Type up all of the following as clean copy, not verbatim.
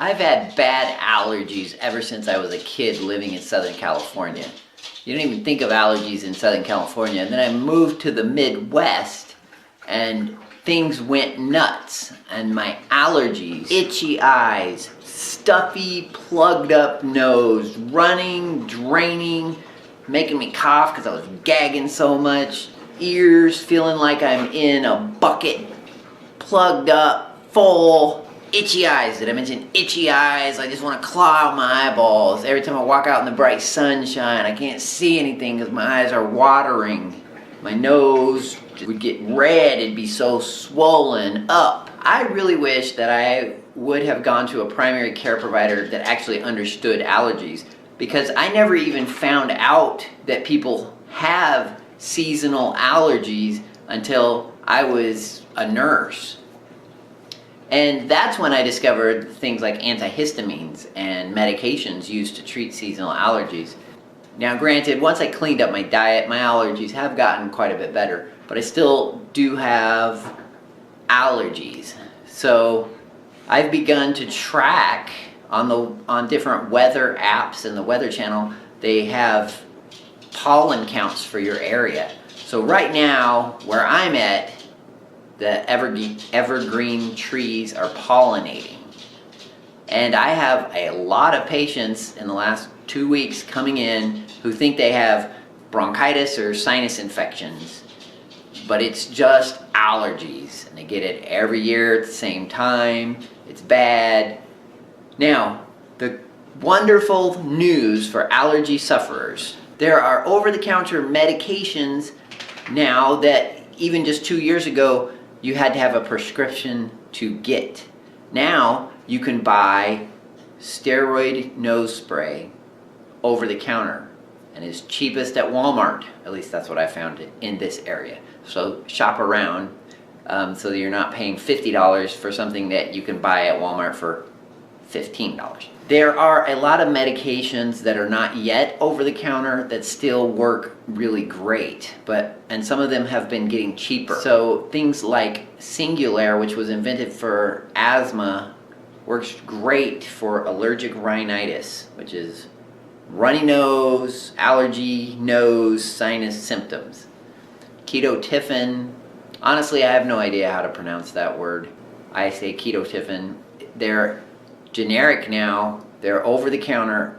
I've had bad allergies ever since I was a kid living in Southern California. You don't even think of allergies in Southern California. And then I moved to the Midwest and things went nuts. And my allergies, itchy eyes, stuffy, plugged up nose, running, draining, making me cough because I was gagging so much, ears feeling like I'm in a bucket, plugged up, full. Itchy eyes. Did I mention itchy eyes? I just want to claw out my eyeballs. Every time I walk out in the bright sunshine, I can't see anything because my eyes are watering. My nose would get red. It'd be so swollen up. I really wish that I would have gone to a primary care provider that actually understood allergies, because I never even found out that people have seasonal allergies until I was a nurse. And that's when I discovered things like antihistamines and medications used to treat seasonal allergies. Now granted, once I cleaned up my diet, my allergies have gotten quite a bit better, but I still do have allergies. So I've begun to track on different weather apps and the Weather Channel. They have pollen counts for your area. So right now, where I'm at, the evergreen trees are pollinating. And I have a lot of patients in the last 2 weeks coming in who think they have bronchitis or sinus infections, but it's just allergies. And they get it every year at the same time. It's bad. Now, the wonderful news for allergy sufferers: there are over-the-counter medications now that even just 2 years ago you had to have a prescription to get. Now you can buy steroid nose spray over the counter, and it's cheapest at Walmart. At least that's what I found in this area. So shop around so that you're not paying $50 for something that you can buy at Walmart for $15. There are a lot of medications that are not yet over the counter that still work really great, and some of them have been getting cheaper. So things like Singulair, which was invented for asthma, works great for allergic rhinitis, which is runny nose, allergy, nose, sinus symptoms. Ketotifen, honestly I have no idea how to pronounce that word. I say ketotifen. They're generic now. They're over the counter.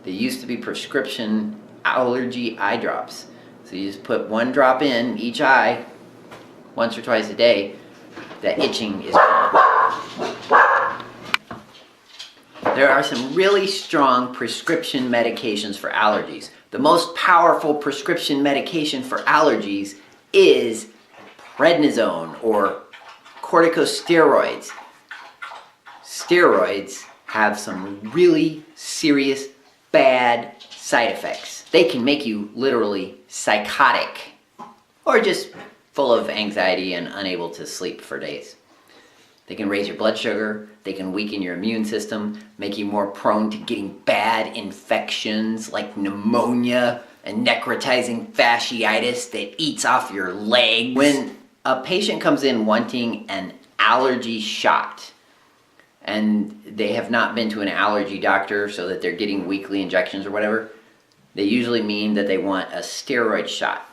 They used to be prescription allergy eye drops. So you just put one drop in each eye once or twice a day. That itching is gone. There are some really strong prescription medications for allergies. The most powerful prescription medication for allergies is prednisone or corticosteroids. Steroids have some really serious bad side effects. They can make you literally psychotic or just full of anxiety and unable to sleep for days. They can raise your blood sugar, they can weaken your immune system, make you more prone to getting bad infections like pneumonia and necrotizing fasciitis that eats off your leg. When a patient comes in wanting an allergy shot, and they have not been to an allergy doctor so that they're getting weekly injections or whatever, they usually mean that they want a steroid shot.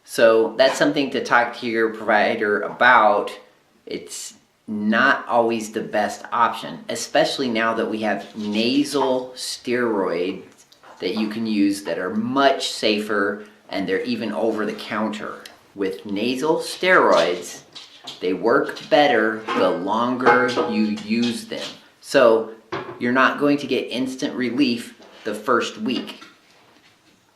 So that's something to talk to your provider about. It's not always the best option, especially now that we have nasal steroids that you can use that are much safer, and they're even over the counter. With nasal steroids, they work better the longer you use them. So you're not going to get instant relief the first week.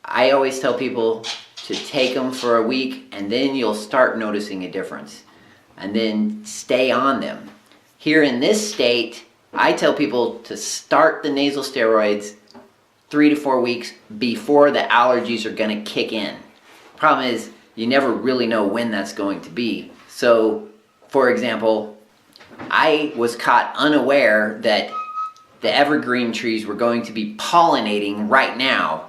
I always tell people to take them for a week, and then you'll start noticing a difference. And then stay on them. Here in this state, I tell people to start the nasal steroids 3 to 4 weeks before the allergies are going to kick in. Problem is, you never really know when that's going to be. So, for example, I was caught unaware that the evergreen trees were going to be pollinating right now.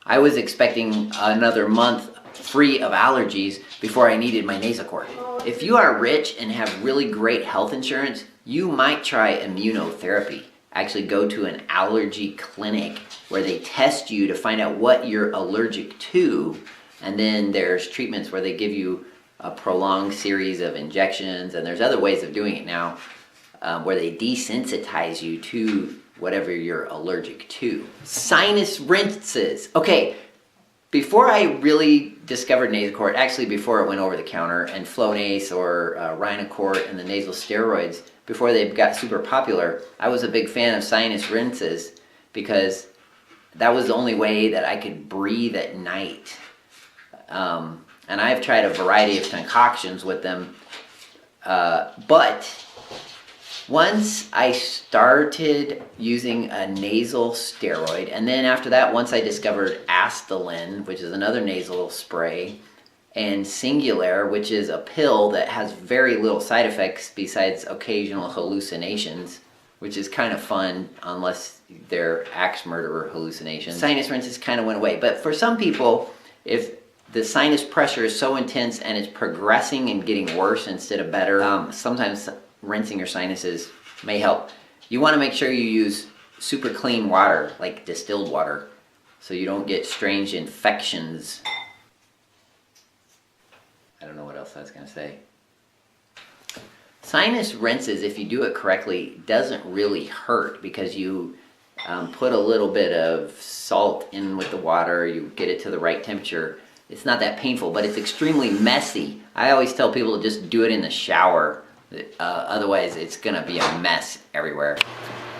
I was expecting another month free of allergies before I needed my nasal cord. If you are rich and have really great health insurance, you might try immunotherapy. Actually go to an allergy clinic where they test you to find out what you're allergic to, and then there's treatments where they give you a prolonged series of injections, and there's other ways of doing it now where they desensitize you to whatever you're allergic to. Sinus rinses. Okay, before I really discovered Nasacort, actually before it went over the counter, and Flonase or Rhinocort and the nasal steroids, before they got super popular, I was a big fan of sinus rinses because that was the only way that I could breathe at night. And I've tried a variety of concoctions with them, but once I started using a nasal steroid, and then after that, once I discovered Astelin, which is another nasal spray, and Singular, which is a pill that has very little side effects besides occasional hallucinations, which is kind of fun unless they're axe murderer hallucinations. Sinus rinses kind of went away, but for some people, if the sinus pressure is so intense and it's progressing and getting worse instead of better, sometimes rinsing your sinuses may help. You want to make sure you use super clean water, like distilled water, so you don't get strange infections. I don't know what else I was going to say. Sinus rinses, if you do it correctly, doesn't really hurt because you put a little bit of salt in with the water, you get it to the right temperature. It's not that painful, but it's extremely messy. I always tell people to just do it in the shower. Otherwise, it's going to be a mess everywhere.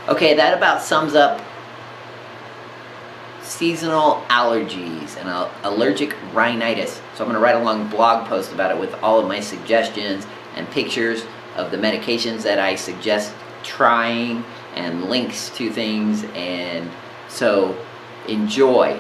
Okay, that about sums up seasonal allergies and allergic rhinitis. So I'm going to write a long blog post about it with all of my suggestions and pictures of the medications that I suggest trying and links to things. And so enjoy.